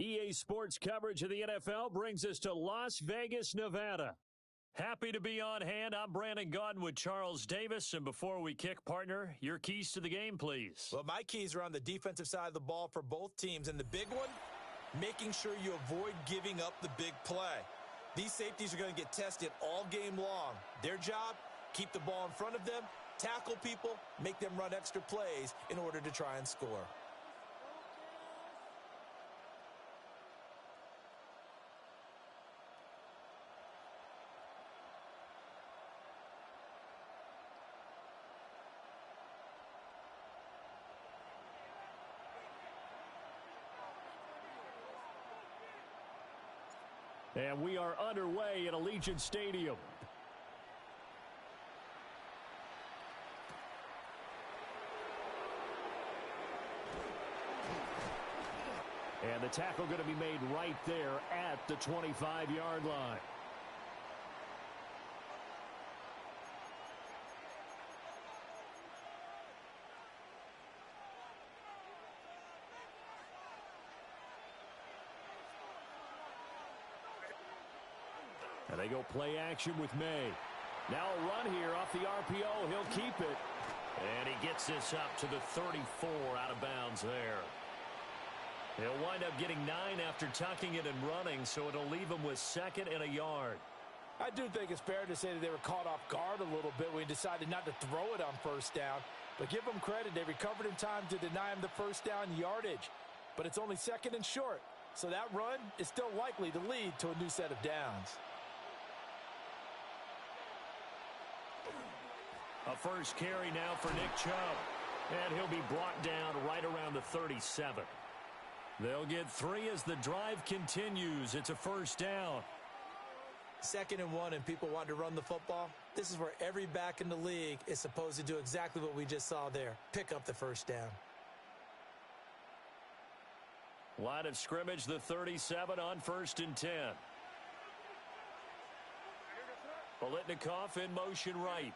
EA Sports coverage of the NFL brings us to Las Vegas, Nevada. Happy to be on hand. I'm Brandon Gaudin with Charles Davis. And before we kick, partner, your keys to the game, please. Well, my keys are on the defensive side of the ball for both teams. And the big one, making sure you avoid giving up the big play. These safeties are going to get tested all game long. Their job, keep the ball in front of them, tackle people, make them run extra plays in order to try and score. And we are underway at Allegiant Stadium. And the tackle going to be made right there at the 25-yard line. And they go play action with May. Now a run here off the RPO. He'll keep it. And he gets this up to the 34 out of bounds there. He'll wind up getting 9 after tucking it and running, so it'll leave him with 2nd and a yard. I do think it's fair to say that they were caught off guard a little bit when he decided not to throw it on first down. But give them credit. They recovered in time to deny him the first down yardage. But it's only 2nd and short. So that run is still likely to lead to a new set of downs. A first carry now for Nick Chubb. And he'll be brought down right around the 37. They'll get 3 as the drive continues. It's a first down. 2nd and 1 and people want to run the football. This is where every back in the league is supposed to do exactly what we just saw there. Pick up the first down. Line of scrimmage, the 37 on 1st and 10. Bolitnikoff in motion right.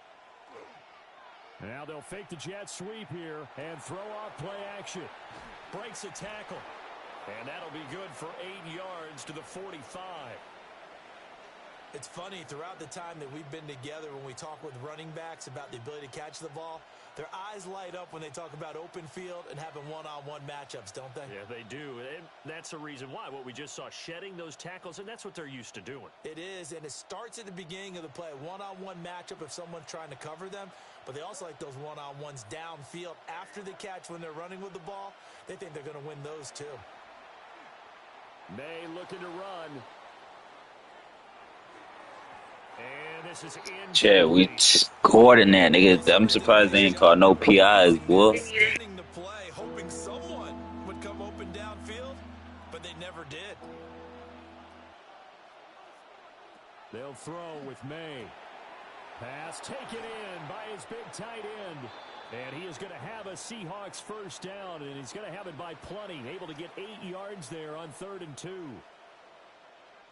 Now they'll fake the jet sweep here and throw off play action. Breaks a tackle. And that'll be good for 8 yards to the 45. It's funny, throughout the time that we've been together, when we talk with running backs about the ability to catch the ball, their eyes light up when they talk about open field and having one-on-one matchups, don't they? Yeah, they do. And that's the reason why. What we just saw, shedding those tackles, and that's what they're used to doing. It is, and it starts at the beginning of the play. One-on-one matchup if someone's trying to cover them, but they also like those one-on-ones downfield after the catch when they're running with the ball. They think they're going to win those too. May looking to run. And this is in. Chad, we scored in that, nigga. I'm surprised they ain't called no PIs, boy. Extending the play, hoping someone would come open downfield, but they never did. They'll throw with May. Pass taken in by his big tight end. And he is going to have a Seahawks first down, and he's going to have it by plenty. Able to get 8 yards there on 3rd and 2.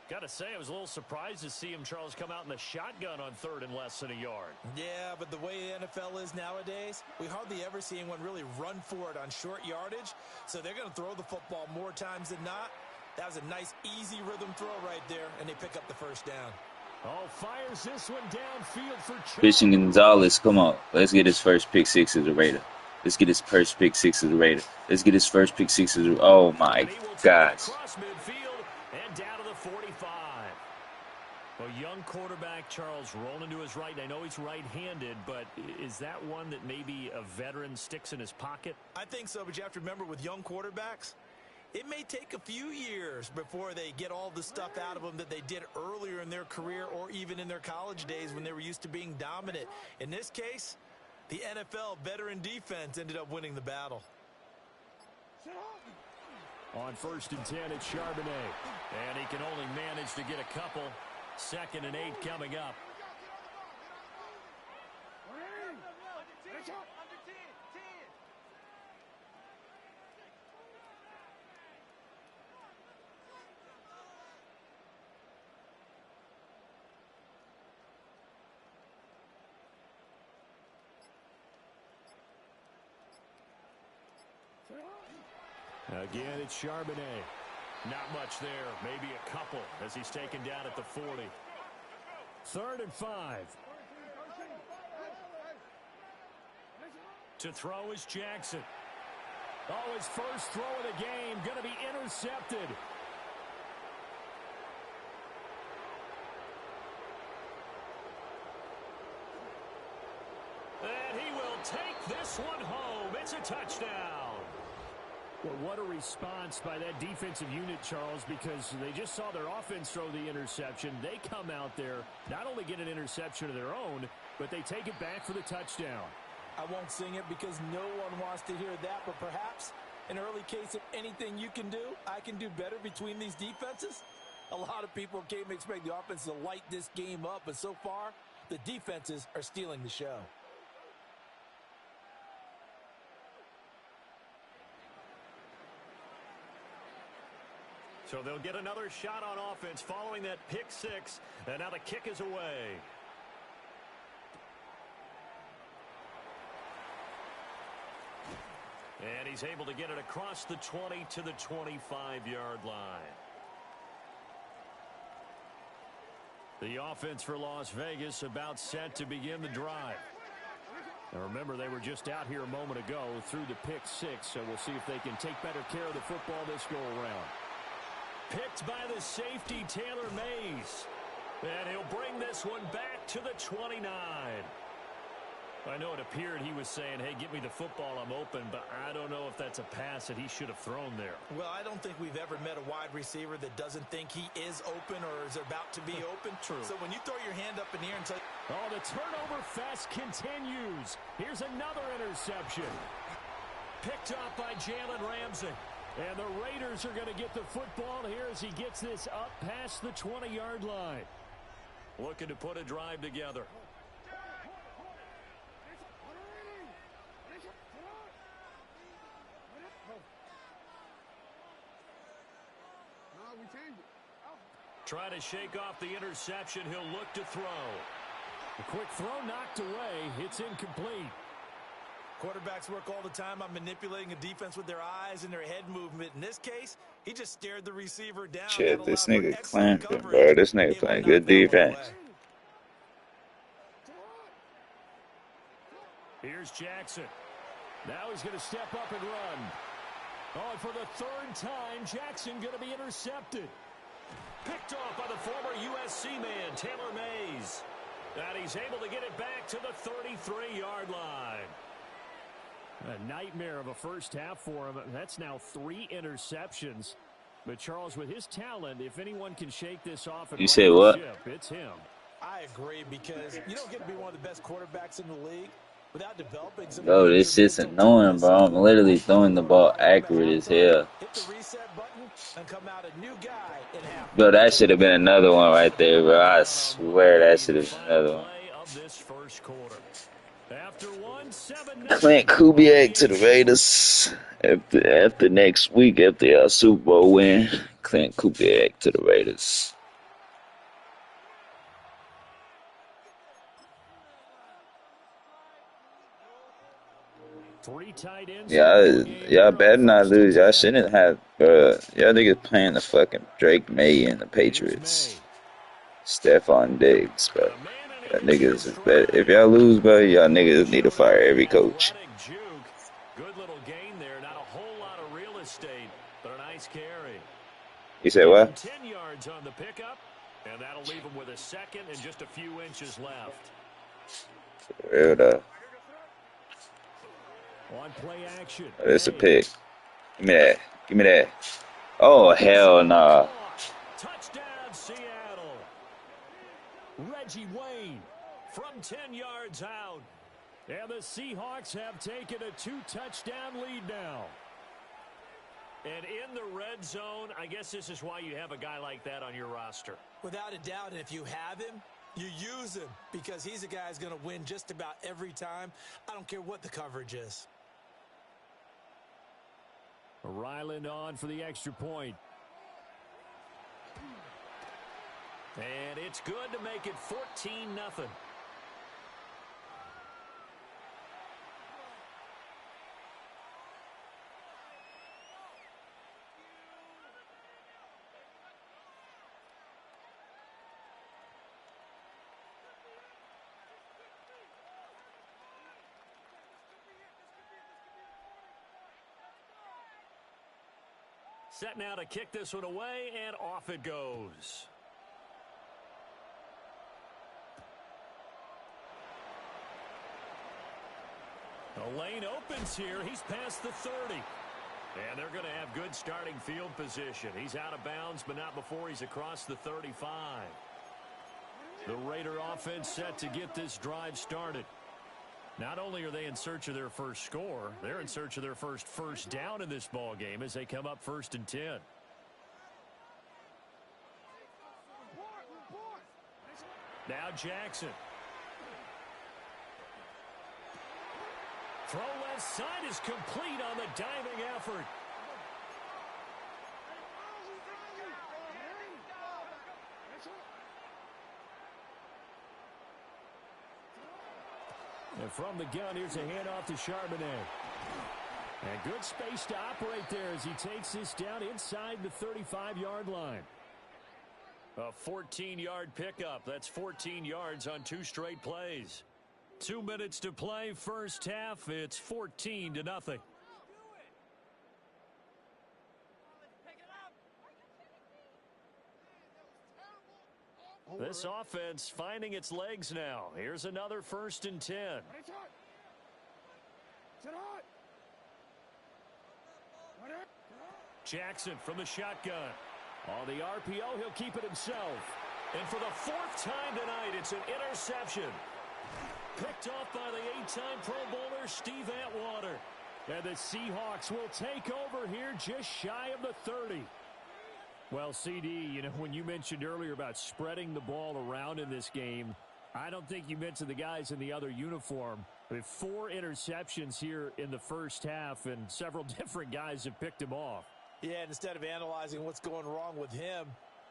Got to say, I was a little surprised to see him, Charles, come out in the shotgun on 3rd and less than a yard. Yeah, but the way the NFL is nowadays, we hardly ever see anyone really run for it on short yardage. So they're going to throw the football more times than not. That was a nice, easy rhythm throw right there, and they pick up the first down. Oh, fires this one downfield for Chubb. Christian Gonzalez, come on. Let's get his first pick 6 as a Raider. Let's get his first pick 6 as a Raider. Let's get his first pick 6 as a... Oh, my gosh. Across midfield and down to the 45. A young quarterback, Charles, rolling to his right. I know he's right-handed, but is that one that maybe a veteran sticks in his pocket? I think so, but you have to remember with young quarterbacks, it may take a few years before they get all the stuff out of them that they did earlier in their career or even in their college days when they were used to being dominant. In this case, the NFL veteran defense ended up winning the battle. On 1st and 10, it's Charbonnet. And he can only manage to get a couple. 2nd and 8 coming up. Again, it's Charbonnet. Not much there. Maybe a couple as he's taken down at the 40. 3rd and 5. To throw is Jackson. Oh, his first throw of the game going to be intercepted. And he will take this one home. It's a touchdown. Well, what a response by that defensive unit, Charles, because they just saw their offense throw the interception. They come out there, not only get an interception of their own, but they take it back for the touchdown. I won't sing it because no one wants to hear that, but perhaps an early case of anything you can do, I can do better between these defenses. A lot of people came to expect the offense to light this game up, but so far, the defenses are stealing the show. So they'll get another shot on offense following that pick six, and now the kick is away. And he's able to get it across the 20 to the 25-yard line. The offense for Las Vegas about set to begin the drive. Now remember, they were just out here a moment ago through the pick six, so we'll see if they can take better care of the football this go-around. Picked by the safety, Taylor Mays. And he'll bring this one back to the 29. I know it appeared he was saying, hey, get me the football, I'm open, but I don't know if that's a pass that he should have thrown there. Well, I don't think we've ever met a wide receiver that doesn't think he is open or is about to be open. True. So when you throw your hand up in the air and tell... Oh, the turnover fest continues. Here's another interception. Picked off by Jalen Ramsey. And the Raiders are going to get the football here as he gets this up past the 20-yard line. Looking to put a drive together. Trying to shake off the interception. He'll look to throw. A quick throw knocked away. It's incomplete. Quarterbacks work all the time on manipulating a defense with their eyes and their head movement. In this case, he just stared the receiver down. Shit, this nigga clamping, bro. This nigga playing good defense. Here's Jackson. Now he's going to step up and run. Oh, and for the 3rd time, Jackson going to be intercepted. Picked off by the former USC man, Taylor Mays. And he's able to get it back to the 33-yard line. A nightmare of a first half for him. That's now 3 interceptions. But, Charles, with his talent, if anyone can shake this off and you said what? Ship, it's him. I agree, because you don't get to be one of the best quarterbacks in the league without developing some... Bro, this shit's annoying, bro. I'm literally throwing the ball accurate as hell. Hit the reset button and come out a new guy in half. Bro, that should have been another one right there, bro. I swear that should have been another one. Clint Kubiak to the Raiders. After next week, after our Super Bowl win, Clint Kubiak to the Raiders. Y'all better not lose. Y'all shouldn't have, y'all niggas playing the fucking Drake May and the Patriots. Stephon Diggs, bro. Y'all niggas is better. If y'all lose, bro, y'all niggas need to fire every coach. Good little gain there. Not a whole lot of real estate, but a nice carry. You say what? 10 yards on the pickup, and that'll leave him with a second and just a few inches left. Real though. On play action. Oh, that's a pick. Give me that. Give me that. Oh, hell nah. Touchdown, Seattle. Reggie Wayne from 10 yards out. And the Seahawks have taken a 2-touchdown lead now. And in the red zone, I guess this is why you have a guy like that on your roster. Without a doubt, and if you have him, you use him, because he's a guy who's going to win just about every time. I don't care what the coverage is. Ryland on for the extra point. And it's good to make it 14-0. Set now to kick this one away, and off it goes. The lane opens here. He's past the 30. And they're going to have good starting field position. He's out of bounds, but not before he's across the 35. The Raider offense set to get this drive started. Not only are they in search of their first score, they're in search of their first down in this ball game as they come up 1st and 10. Now Jackson. Throw left side is complete on the diving effort. And from the gun, here's a handoff to Charbonnet. And good space to operate there as he takes this down inside the 35-yard line. A 14-yard pickup. That's 14 yards on 2 straight plays. 2 minutes to play, first half. It's 14-0. This offense finding its legs now. Here's another 1st and 10. Jackson from the shotgun. On the RPO, he'll keep it himself. And for the 4th time tonight, it's an interception. Picked off by the 8-time Pro Bowler Steve Atwater. And the Seahawks will take over here just shy of the 30. Well, CD, you know, when you mentioned earlier about spreading the ball around in this game, I don't think you mentioned the guys in the other uniform. I mean, 4 interceptions here in the first half, and several different guys have picked him off. Yeah, and instead of analyzing what's going wrong with him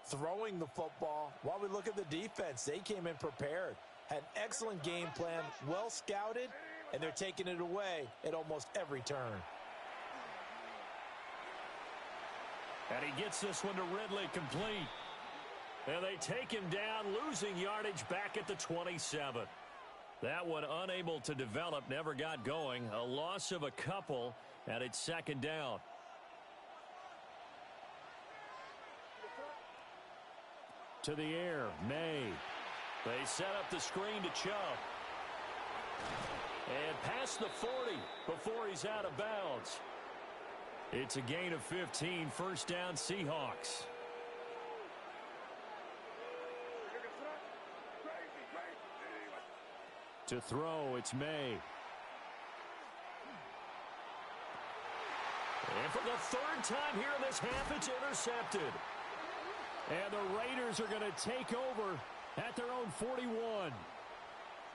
throwing the football, while we look at the defense, they came in prepared. Had an excellent game plan, well scouted, and they're taking it away at almost every turn. And he gets this one to Ridley complete. And they take him down, losing yardage back at the 27. That one unable to develop, never got going. A loss of a couple, and it's 2nd down. To the air, May. They set up the screen to Chubb. And past the 40 before he's out of bounds. It's a gain of 15, 1st down Seahawks. To throw, it's May. And for the 3rd time here in this half, it's intercepted. And the Raiders are going to take over at their own 41.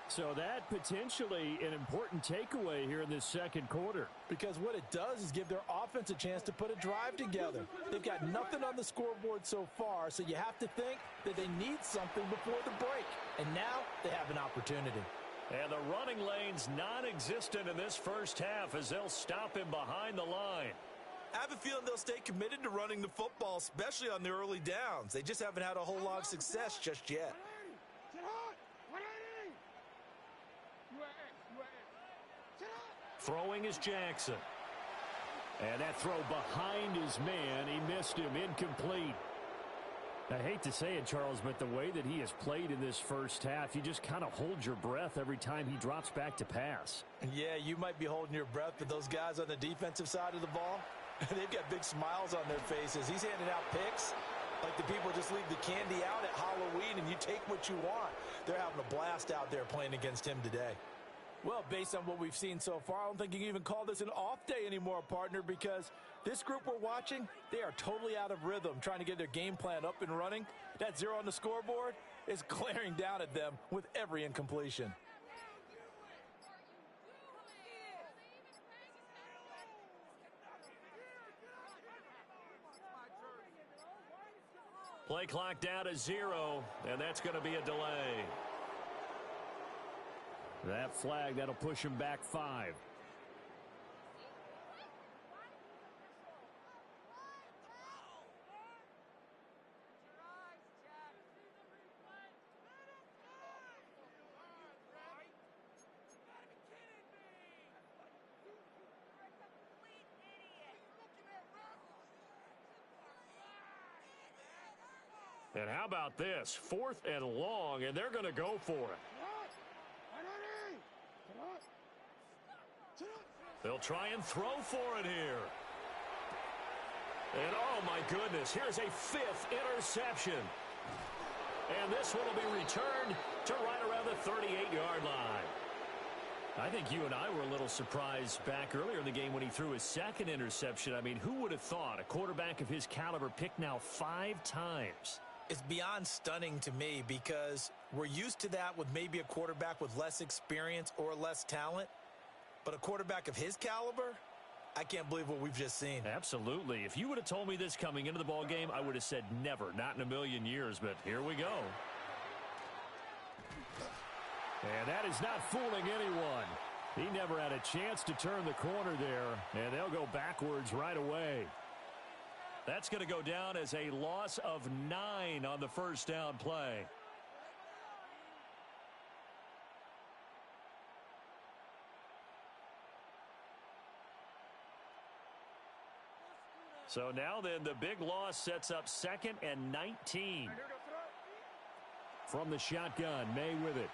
So that potentially an important takeaway here in this 2nd quarter. Because what it does is give their offense a chance to put a drive together. They've got nothing on the scoreboard so far, so you have to think that they need something before the break. And now they have an opportunity. And the running lane's non-existent in this first half as they'll stop him behind the line. I have a feeling they'll stay committed to running the football, especially on the early downs. They just haven't had a whole lot of success just yet. Throwing is Jackson. And that throw behind his man, he missed him, incomplete. I hate to say it, Charles, but the way that he has played in this first half, you just kind of hold your breath every time he drops back to pass. Yeah, you might be holding your breath, but those guys on the defensive side of the ball, they've got big smiles on their faces. He's handing out picks like the people just leave the candy out at Halloween and you take what you want. They're having a blast out there playing against him today. Well, based on what we've seen so far, I don't think you can even call this an off day anymore, partner, because this group we're watching, they are totally out of rhythm, trying to get their game plan up and running. That 0 on the scoreboard is glaring down at them with every incompletion. Play clock down to 0, and that's going to be a delay. That flag, that'll push him back 5. And how about this? 4th and long, and they're going to go for it. They'll try and throw for it here. And oh my goodness, here's a 5th interception. And this one will be returned to right around the 38-yard line. I think you and I were a little surprised back earlier in the game when he threw his 2nd interception. I mean, who would have thought a quarterback of his caliber picked now 5 times? It's beyond stunning to me because we're used to that with maybe a quarterback with less experience or less talent. But a quarterback of his caliber, I can't believe what we've just seen. Absolutely. If you would have told me this coming into the ball game, I would have said never, not in a million years, but here we go. And that is not fooling anyone. He never had a chance to turn the corner there, and they'll go backwards right away. That's going to go down as a loss of 9 on the first down play. So now then, the big loss sets up 2nd and 19. From the shotgun, May with it.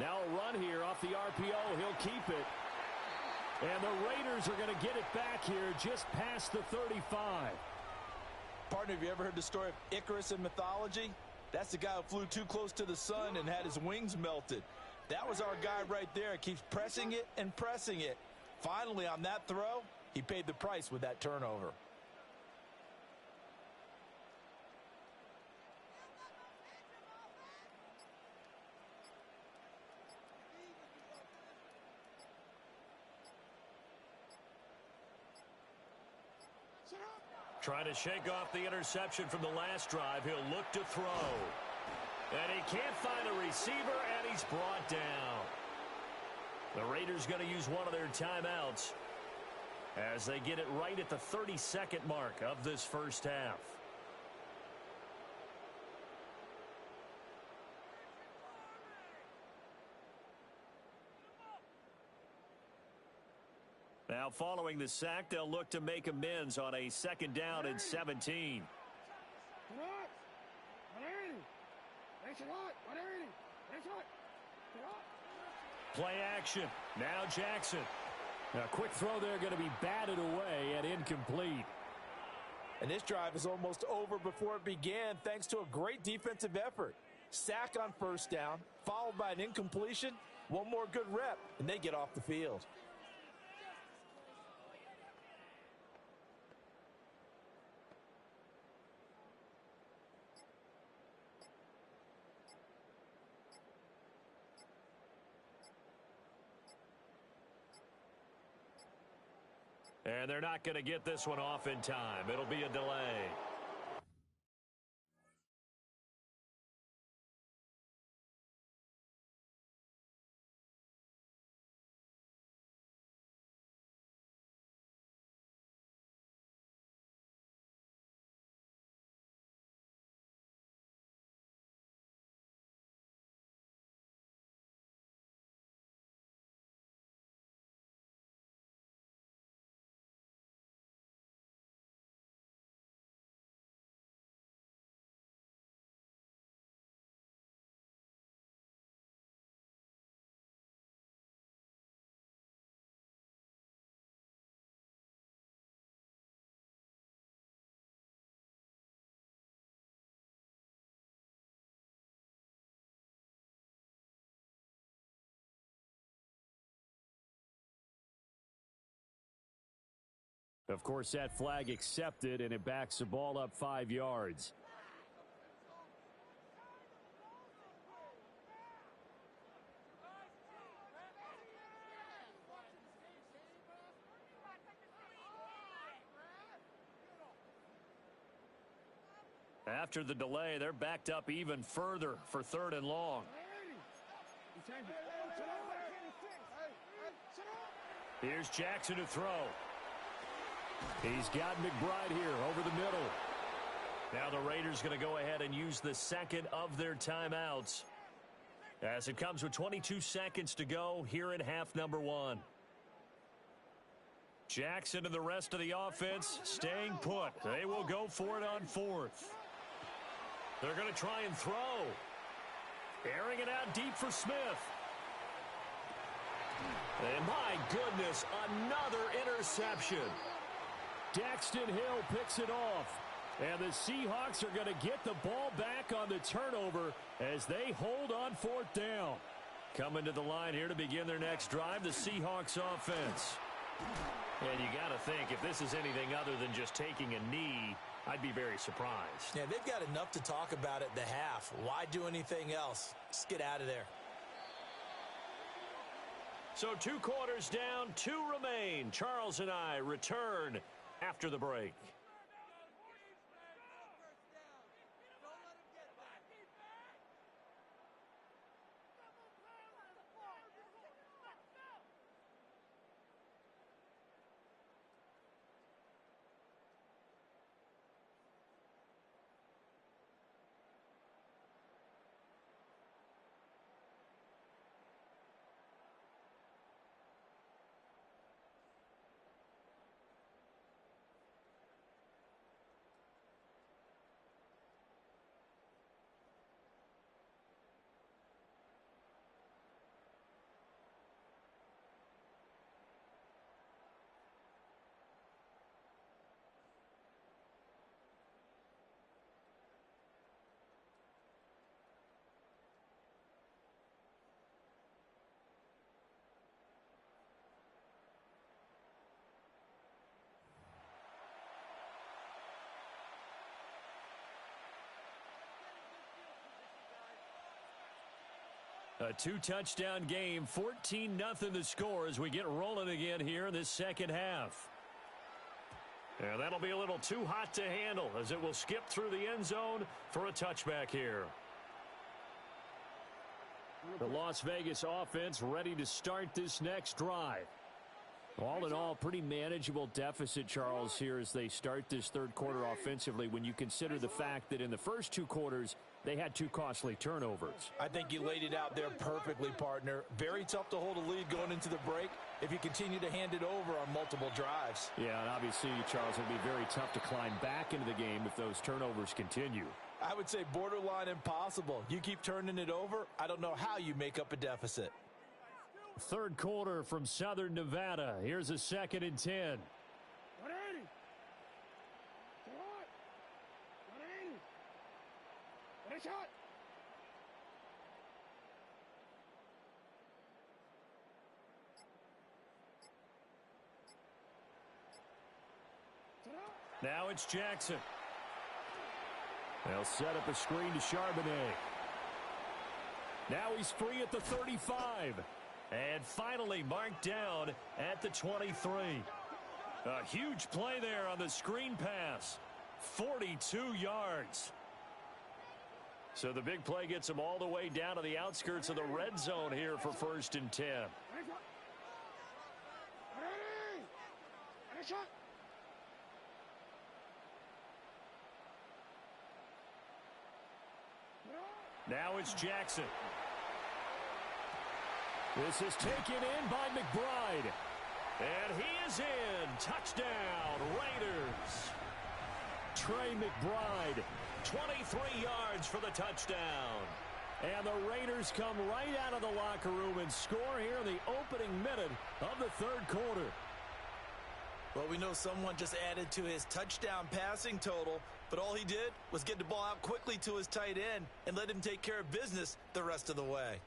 Now a run here off the RPO. He'll keep it. And the Raiders are going to get it back here just past the 35. Partner, have you ever heard the story of Icarus in mythology? That's the guy who flew too close to the sun and had his wings melted. That was our guy right there. Keeps pressing it and pressing it. Finally, on that throw, he paid the price with that turnover. Trying to shake off the interception from the last drive. He'll look to throw. And he can't find a receiver, and he's brought down. The Raiders going to use one of their timeouts as they get it right at the 32nd mark of this first half. Now, following the sack, they'll look to make amends on a 2nd down and 17. Play action. Now Jackson. A quick throw there going to be batted away and incomplete. And this drive is almost over before it began thanks to a great defensive effort. Sack on first down, followed by an incompletion. One more good rep, and they get off the field. And they're not going to get this one off in time. It'll be a delay. Of course, that flag accepted, and it backs the ball up 5 yards. After the delay, they're backed up even further for 3rd and long. Here's Jackson to throw. He's got McBride here over the middle. Now the Raiders going to go ahead and use the 2nd of their timeouts as it comes with 22 seconds to go here in half number 1. Jackson and the rest of the offense staying put. They will go for it on 4th. They're going to try and throw. Airing it out deep for Smith. And my goodness, another interception. Daxton Hill picks it off. And the Seahawks are going to get the ball back on the turnover as they hold on fourth down. Coming to the line here to begin their next drive, the Seahawks offense. And you got to think, if this is anything other than just taking a knee, I'd be very surprised. Yeah, they've got enough to talk about at the half. Why do anything else? Just get out of there. So 2 quarters down, 2 remain. Charles and I return after the break. A 2-touchdown game, 14-0 the score as we get rolling again here in this second half. And that'll be a little too hot to handle as it will skip through the end zone for a touchback here. The Las Vegas offense ready to start this next drive. All in all, pretty manageable deficit, Charles, here as they start this third quarter offensively when you consider the fact that in the first 2 quarters, they had 2 costly turnovers. I think you laid it out there perfectly, partner. Very tough to hold a lead going into the break if you continue to hand it over on multiple drives. Yeah, and obviously, Charles, it'll be very tough to climb back into the game if those turnovers continue. I would say borderline impossible. You keep turning it over, I don't know how you make up a deficit. Third quarter from Southern Nevada. Here's a 2nd and 10. Now it's Jackson. They'll set up a screen to Charbonnet. Now he's free at the 35. And finally marked down at the 23. A huge play there on the screen pass. 42 yards. So the big play gets him all the way down to the outskirts of the red zone here for 1st and 10. Now it's Jackson. This is taken in by McBride. And he is in. Touchdown, Raiders. Trey McBride, 23 yards for the touchdown. And the Raiders come right out of the locker room and score here in the opening minute of the third quarter. Well, we know someone just added to his touchdown passing total, but all he did was get the ball out quickly to his tight end and let him take care of business the rest of the way.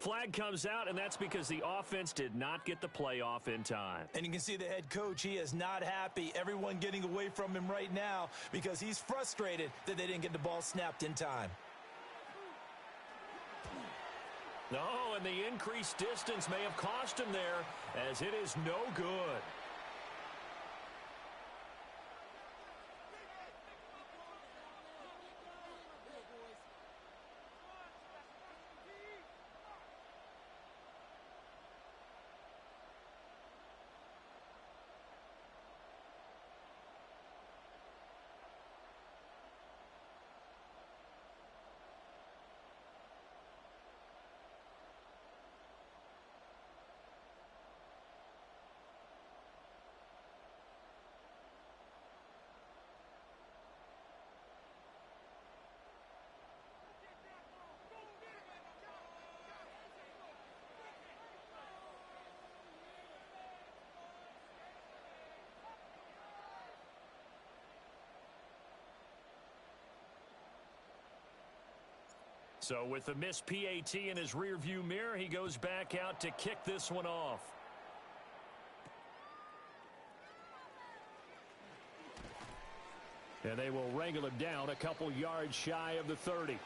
Flag comes out, and that's because the offense did not get the play off in time. And you can see the head coach, he is not happy. Everyone getting away from him right now because he's frustrated that they didn't get the ball snapped in time. No, and the increased distance may have cost him there as it is no good. So with the missed PAT in his rearview mirror, he goes back out to kick this one off. And they will wrangle him down a couple yards shy of the 30.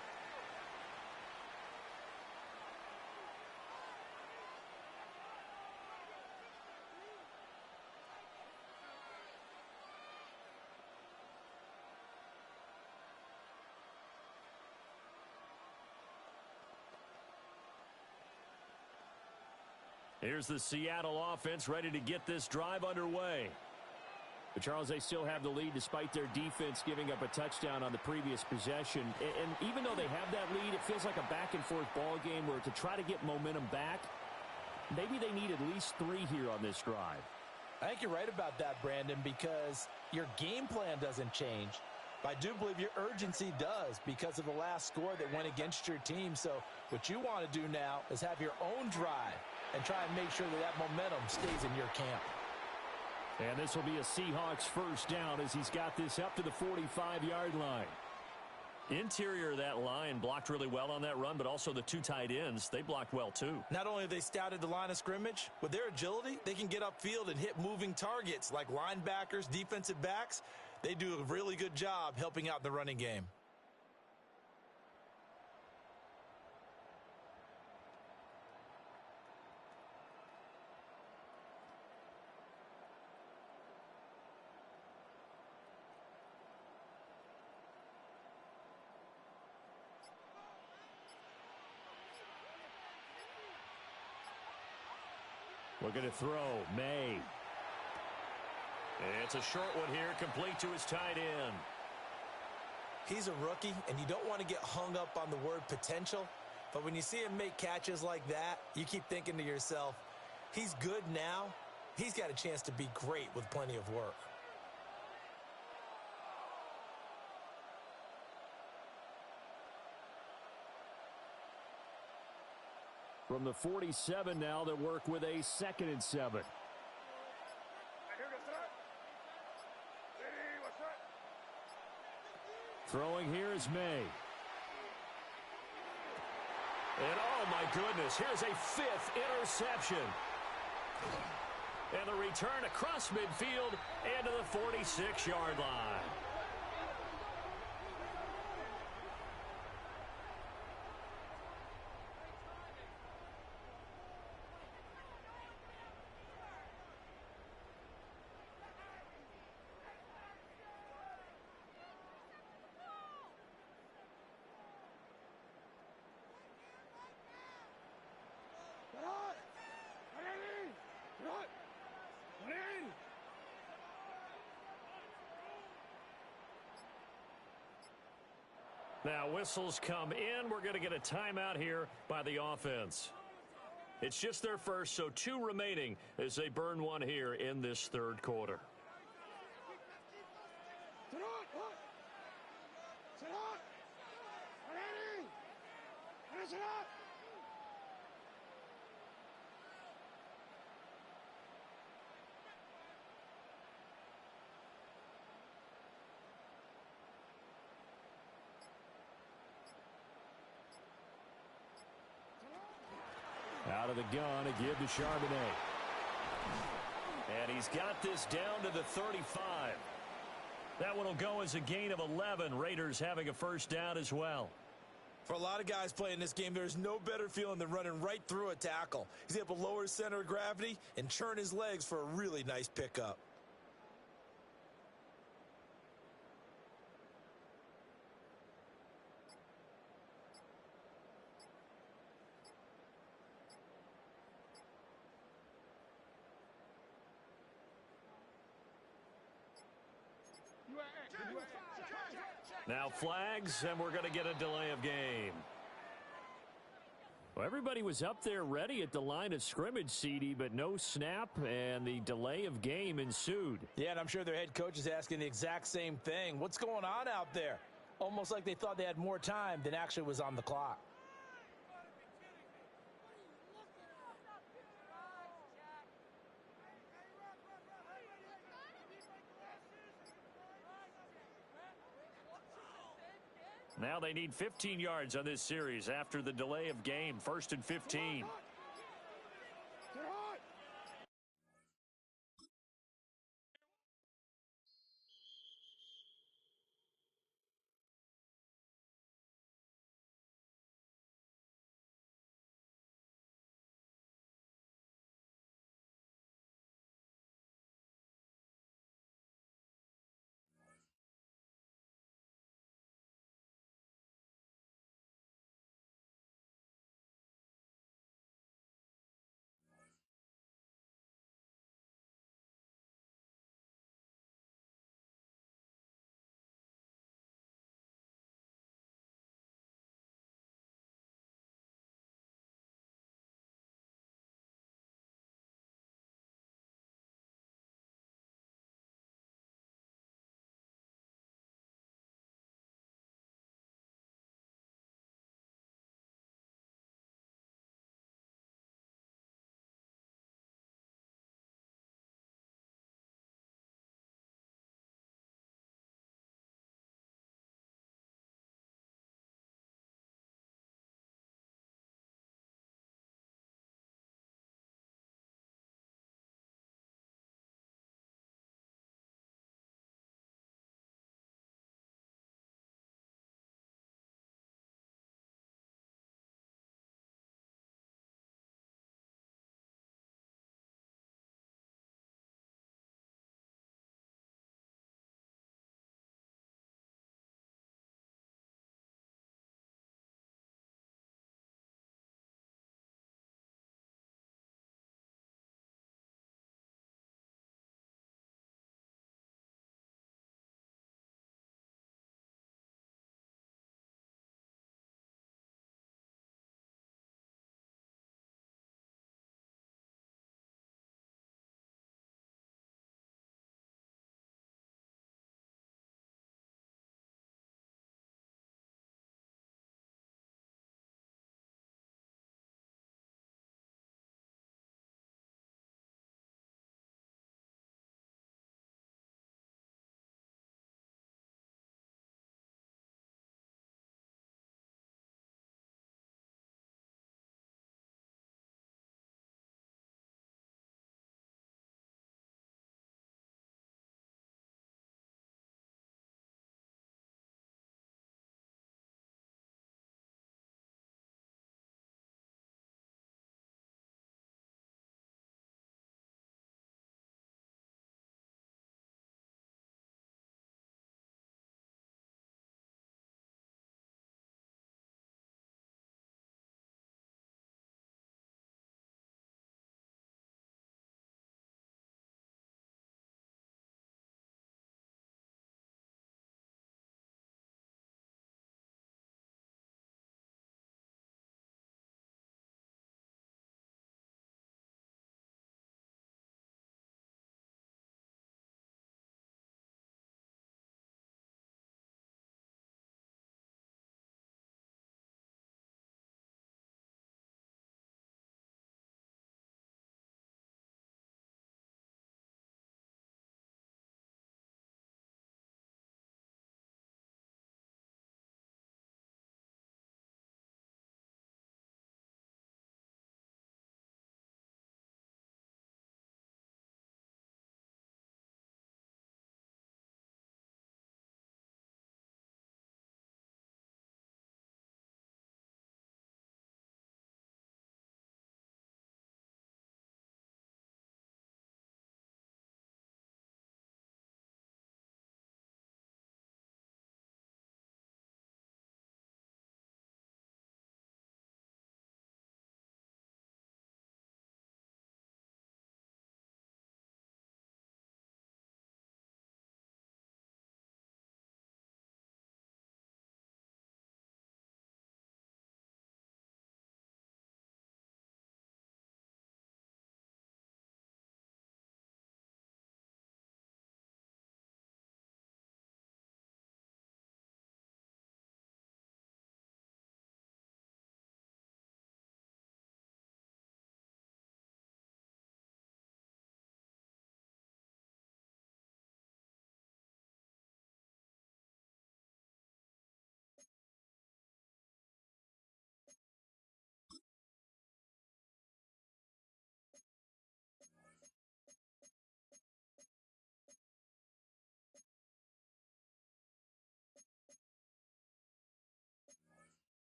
Here's the Seattle offense ready to get this drive underway. But Charles, they still have the lead despite their defense giving up a touchdown on the previous possession. And even though they have that lead, it feels like a back-and-forth ball game where to try to get momentum back, maybe they need at least 3 here on this drive. I think you're right about that, Brandon, because your game plan doesn't change. But I do believe your urgency does because of the last score that went against your team. So what you want to do now is have your own drive and try and make sure that that momentum stays in your camp. And this will be a Seahawks first down as he's got this up to the 45-yard line. Interior of that line blocked really well on that run, but also the 2 tight ends, they blocked well too. Not only have they scouted the line of scrimmage, with their agility, they can get upfield and hit moving targets like linebackers, defensive backs. They do a really good job helping out the running game. Looking to throw, May. It's a short one here, complete to his tight end. He's a rookie, and you don't want to get hung up on the word potential. But when you see him make catches like that, you keep thinking to yourself, he's good now. He's got a chance to be great with plenty of work. From the 47 now, they'll work with a 2nd and 7. Throwing here is May. And oh my goodness, here's a 5th interception. And the return across midfield and to the 46-yard line. Now whistles come in. We're going to get a timeout here by the offense. It's just their first, so 2 remaining as they burn one here in this 3rd quarter. Out of the gun, a give to Charbonnet. And he's got this down to the 35. That one will go as a gain of 11. Raiders having a first down as well. For a lot of guys playing this game, there's no better feeling than running right through a tackle. He's able to lower his center of gravity and churn his legs for a really nice pickup. Now flags, and we're going to get a delay of game. Well, everybody was up there ready at the line of scrimmage, CD, but no snap, and the delay of game ensued. Yeah, and I'm sure their head coach is asking the exact same thing. What's going on out there? Almost like they thought they had more time than actually was on the clock. Now they need 15 yards on this series after the delay of game. 1st and 15.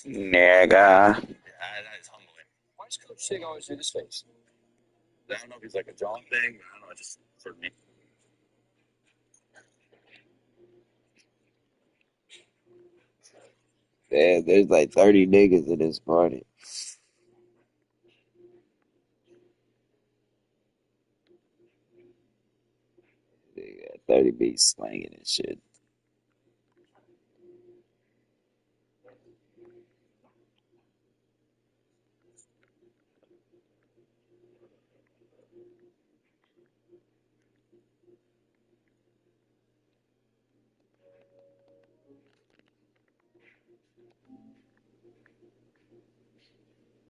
Nigga. Yeah, there's like 30 niggas in this party. They got 30 beats slanging and shit.